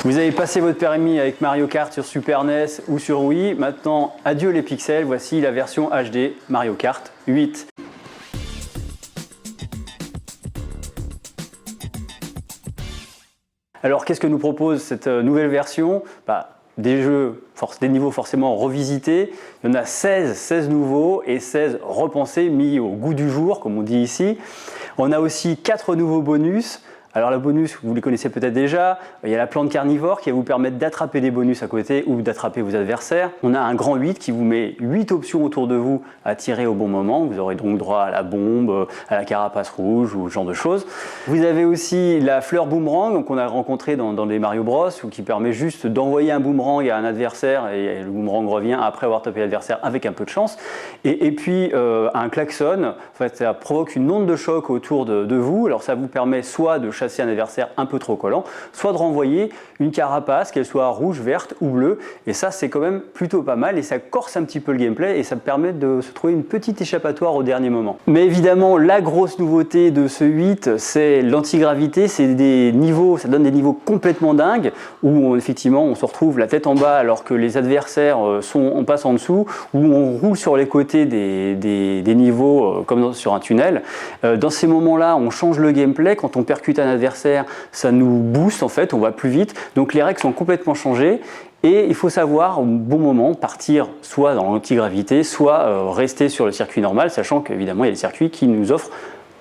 Vous avez passé votre permis avec Mario Kart sur Super NES ou sur Wii. Maintenant, adieu les pixels, voici la version HD Mario Kart 8. Alors, qu'est-ce que nous propose cette nouvelle version? Des niveaux forcément revisités. Il y en a 16 nouveaux et 16 repensés, mis au goût du jour, comme on dit ici. On a aussi 4 nouveaux bonus. Alors le bonus, vous les connaissez peut-être déjà, il y a la plante carnivore qui va vous permettre d'attraper des bonus à côté ou d'attraper vos adversaires. On a un grand 8 qui vous met 8 options autour de vous à tirer au bon moment. Vous aurez donc droit à la bombe, à la carapace rouge ou ce genre de choses. Vous avez aussi la fleur boomerang qu'on a rencontrée dans les Mario Bros, qui permet juste d'envoyer un boomerang à un adversaire et le boomerang revient après avoir tapé l'adversaire avec un peu de chance. Et puis un klaxon, en fait, ça provoque une onde de choc autour de vous. Alors ça vous permet soit de chasser un adversaire un peu trop collant, soit de renvoyer une carapace, qu'elle soit rouge, verte ou bleue, et ça c'est quand même plutôt pas mal et ça corse un petit peu le gameplay et ça permet de se trouver une petite échappatoire au dernier moment. Mais évidemment la grosse nouveauté de ce 8 c'est l'antigravité, c'est des niveaux, ça donne des niveaux complètement dingues où effectivement on se retrouve la tête en bas alors que les adversaires on passe en dessous, où on roule sur les côtés des niveaux comme sur un tunnel. Dans ces moments là on change le gameplay, quand on percute un adversaire ça nous booste en fait, on va plus vite, donc les règles sont complètement changées et il faut savoir au bon moment partir soit dans l'antigravité, soit rester sur le circuit normal, sachant qu'évidemment il y a des circuits qui nous offrent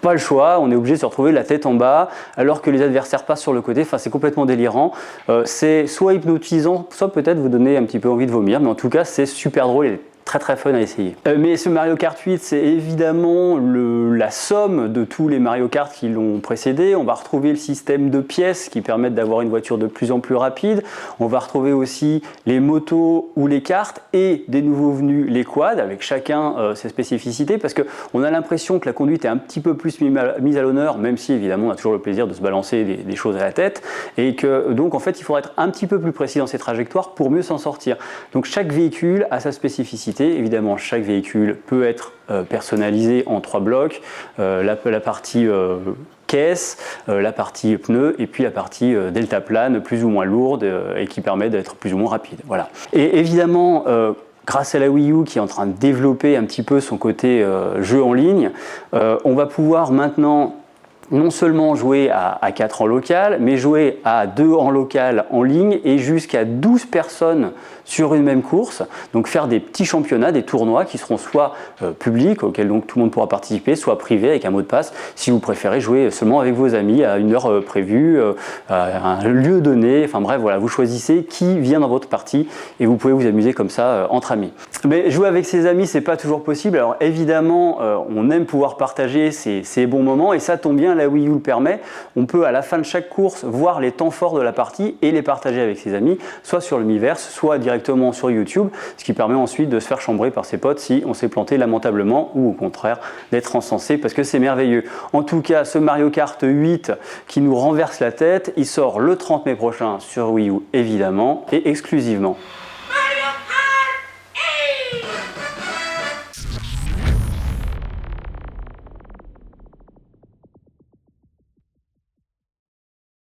pas le choix, on est obligé de se retrouver la tête en bas alors que les adversaires passent sur le côté, enfin c'est complètement délirant, c'est soit hypnotisant, soit peut-être vous donner un petit peu envie de vomir, mais en tout cas c'est super drôle et très fun à essayer. Mais ce Mario Kart 8 c'est évidemment la somme de tous les Mario Kart qui l'ont précédé. On va retrouver le système de pièces qui permettent d'avoir une voiture de plus en plus rapide. On va retrouver aussi les motos ou les karts et des nouveaux venus les quads avec chacun ses spécificités parce qu'on a l'impression que la conduite est un petit peu plus mise à l'honneur, même si évidemment on a toujours le plaisir de se balancer des choses à la tête et que donc en fait il faudra être un petit peu plus précis dans ses trajectoires pour mieux s'en sortir. Donc chaque véhicule a sa spécificité. Évidemment, chaque véhicule peut être personnalisé en 3 blocs, la partie caisse, la partie pneu et puis la partie deltaplane plus ou moins lourde et qui permet d'être plus ou moins rapide. Voilà. Et évidemment, grâce à la Wii U qui est en train de développer un petit peu son côté jeu en ligne, on va pouvoir maintenant non seulement jouer à 4 en local, mais jouer à 2 en local en ligne et jusqu'à 12 personnes sur une même course. Donc faire des petits championnats, des tournois qui seront soit publics, auxquels donc tout le monde pourra participer, soit privés avec un mot de passe, si vous préférez jouer seulement avec vos amis à une heure prévue, à un lieu donné, enfin bref, voilà, vous choisissez qui vient dans votre partie et vous pouvez vous amuser comme ça entre amis. Mais jouer avec ses amis, c'est pas toujours possible. Alors évidemment, on aime pouvoir partager ces bons moments et ça tombe bien, la Wii U le permet. On peut à la fin de chaque course voir les temps forts de la partie et les partager avec ses amis, soit sur le Miiverse, soit directement sur YouTube, ce qui permet ensuite de se faire chambrer par ses potes si on s'est planté lamentablement ou au contraire d'être encensé parce que c'est merveilleux. En tout cas, ce Mario Kart 8 qui nous renverse la tête, il sort le 30 mai prochain sur Wii U évidemment et exclusivement.